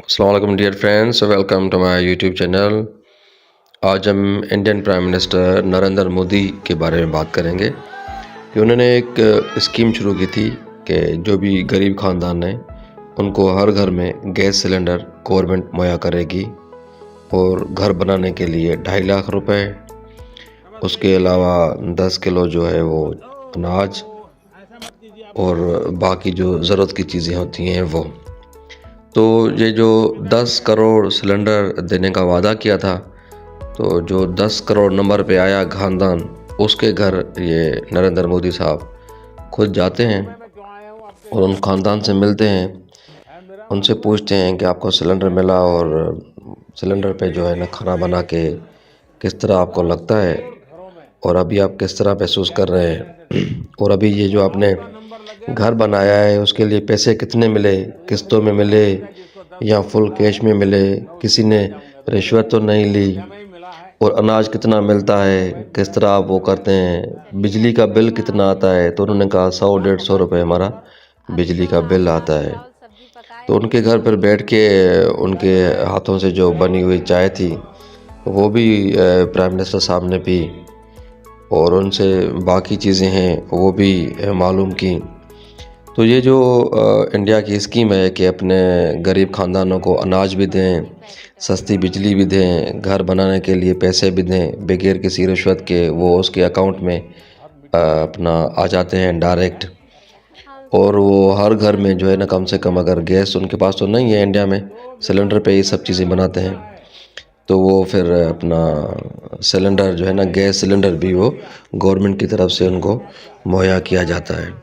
अस्सलाम वालेकुम dear friends, welcome to my YouTube channel. आज हम Indian prime minister Narendra Modi के बारे में बात करेंगे कि उन्होंने एक स्कीम शुरू की थी कि जो भी गरीब ख़ानदान हैं उनको हर घर में गैस सिलेंडर गवर्नमेंट मुहैया करेगी और घर बनाने के लिए 2.5 लाख रुपए, उसके अलावा 10 किलो जो है वो अनाज और बाकी जो ज़रूरत की चीज़ें होती हैं वो। तो ये जो 10 करोड़ सिलेंडर देने का वादा किया था, तो जो 10 करोड़ नंबर पे आया ख़ानदान, उसके घर ये नरेंद्र मोदी साहब खुद जाते हैं और उन ख़ानदान से मिलते हैं, उनसे पूछते हैं कि आपको सिलेंडर मिला और सिलेंडर पे जो है ना खाना बना के किस तरह आपको लगता है और अभी आप किस तरह महसूस कर रहे हैं और अभी ये जो आपने घर बनाया है उसके लिए पैसे कितने मिले, किस्तों में मिले या फुल कैश में मिले, किसी ने रिश्वत तो नहीं ली, और अनाज कितना मिलता है, किस तरह आप वो करते हैं, बिजली का बिल कितना आता है। तो उन्होंने कहा 100-150 रुपये हमारा बिजली का बिल आता है। तो उनके घर पर बैठ के उनके हाथों से जो बनी हुई चाय थी वो भी प्राइम मिनिस्टर साहब ने पी और उनसे बाकी चीज़ें हैं वो भी मालूम की। तो ये जो इंडिया की स्कीम है कि अपने गरीब ख़ानदानों को अनाज भी दें, सस्ती बिजली भी दें, घर बनाने के लिए पैसे भी दें बगैर किसी रिश्वत के, वो उसके अकाउंट में अपना आ जाते हैं डायरेक्ट। और वो हर घर में जो है ना कम से कम, अगर गैस उनके पास तो नहीं है इंडिया में, सिलेंडर पे ये सब चीज़ें बनाते हैं, तो वो फिर अपना सिलेंडर जो है ना गैस सिलेंडर भी वो गवर्नमेंट की तरफ से उनको मुहैया किया जाता है।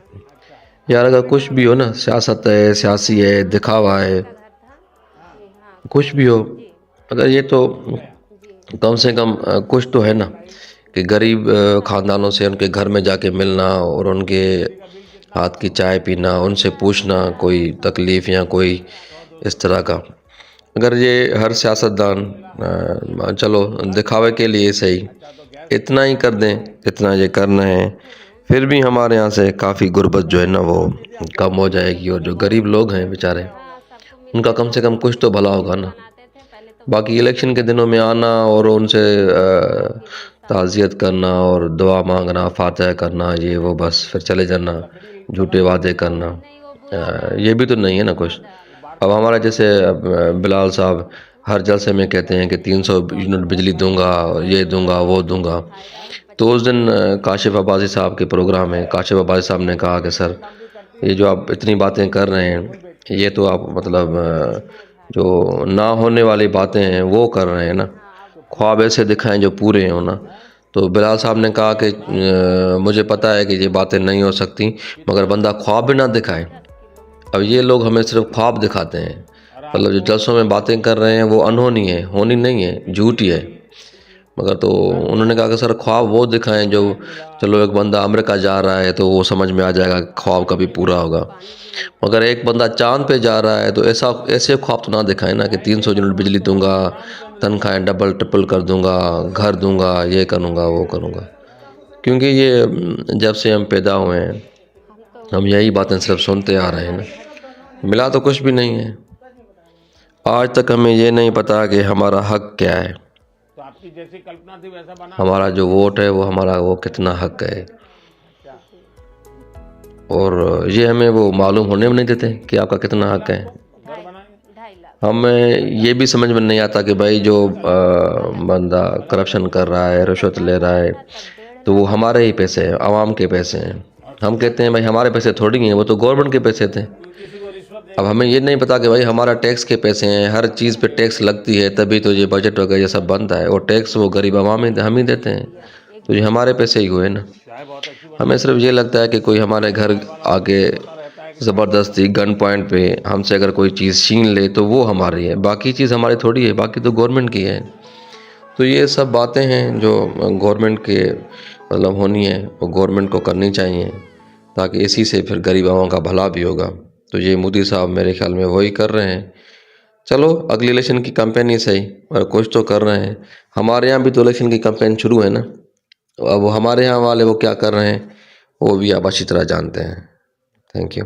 यार अगर कुछ भी हो ना, सियासत है, सियासी है, दिखावा है, कुछ भी हो, अगर ये तो कम से कम कुछ तो है ना कि गरीब ख़ानदानों से उनके घर में जाके मिलना और उनके हाथ की चाय पीना, उनसे पूछना कोई तकलीफ़ या कोई इस तरह का। अगर ये हर सियासतदान चलो दिखावे के लिए सही इतना ही कर दें इतना ये करना है, फिर भी हमारे यहाँ से काफ़ी गुर्बत जो है ना वो कम हो जाएगी और जो गरीब लोग हैं बेचारे उनका कम से कम कुछ तो भला होगा ना। बाकी इलेक्शन के दिनों में आना और उनसे ताज़ियत करना और दुआ मांगना, फातिहा करना, ये वो, बस फिर चले जाना, झूठे वादे करना, ये भी तो नहीं है ना कुछ। अब हमारा जैसे बिलाल साहब हर जलसे में कहते हैं कि 300 यूनिट बिजली दूंगा, ये दूंगा, वो दूंगा। तो उस दिन काशिफ अब्बासी साहब के प्रोग्राम में काशिफ अब्बासी साहब ने कहा कि सर ये जो आप इतनी बातें कर रहे हैं ये तो आप मतलब जो ना होने वाली बातें हैं वो कर रहे हैं ना, ख्वाब ऐसे दिखाएं जो पूरे हों ना। तो बिलाल साहब ने कहा कि मुझे पता है कि ये बातें नहीं हो सकती मगर बंदा ख्वाब भी ना दिखाए। अब ये लोग हमें सिर्फ ख्वाब दिखाते हैं, मतलब जो जलसों में बातें कर रहे हैं वो अनहोनी है, होनी नहीं है, झूठी है। मगर तो उन्होंने कहा कि सर ख्वाब वो दिखाएं जो, चलो एक बंदा अमेरिका जा रहा है तो वो समझ में आ जाएगा ख्वाब कभी पूरा होगा, मगर एक बंदा चांद पे जा रहा है तो ऐसे ख्वाब तो ना दिखाएं ना कि 300 यूनिट बिजली दूंगा, तनख्वाहें डबल ट्रिपल कर दूंगा, घर दूंगा, ये करूंगा, वो करूंगा। क्योंकि ये जब से हम पैदा हुए हैं हम यही बातें सिर्फ सुनते आ रहे हैं ना, मिला तो कुछ भी नहीं है। आज तक हमें ये नहीं पता कि हमारा हक क्या है, हमारा जो वोट है वो हमारा वो कितना हक है, और ये हमें वो मालूम होने में नहीं देते कि आपका कितना हक है। हमें ये भी समझ में नहीं आता कि भाई जो बंदा करप्शन कर रहा है, रिश्वत ले रहा है, तो वो हमारे ही पैसे हैं, आवाम के पैसे हैं। हम कहते हैं भाई हमारे पैसे थोड़ी हैं, वो तो गवर्नमेंट के पैसे थे। अब हमें ये नहीं पता कि भाई हमारा टैक्स के पैसे हैं, हर चीज़ पे टैक्स लगती है तभी तो ये बजट वगैरह ये सब बनता है, और टैक्स वो गरीब आवाम हम ही देते हैं, तो ये हमारे पैसे ही हुए ना। हमें सिर्फ ये लगता है कि कोई हमारे घर आके ज़बरदस्ती गन पॉइंट पे हमसे अगर कोई चीज़ छीन ले तो वो हमारी है, बाकी चीज़ हमारी थोड़ी है, बाकी तो गवर्नमेंट की है। तो ये सब बातें हैं जो गवर्नमेंट के मतलब होनी है, वो गवर्नमेंट को करनी चाहिए, ताकि इसी से फिर गरीब आवाम का भला भी होगा। तो ये मोदी साहब मेरे ख्याल में वही कर रहे हैं। चलो अगली इलेक्शन की कैंपेन ही सही, और कुछ तो कर रहे हैं। हमारे यहाँ भी तो इलेक्शन की कैंपेन शुरू है ना, अब वो हमारे यहाँ वाले वो क्या कर रहे हैं वो भी आप अच्छी तरह जानते हैं। Thank you.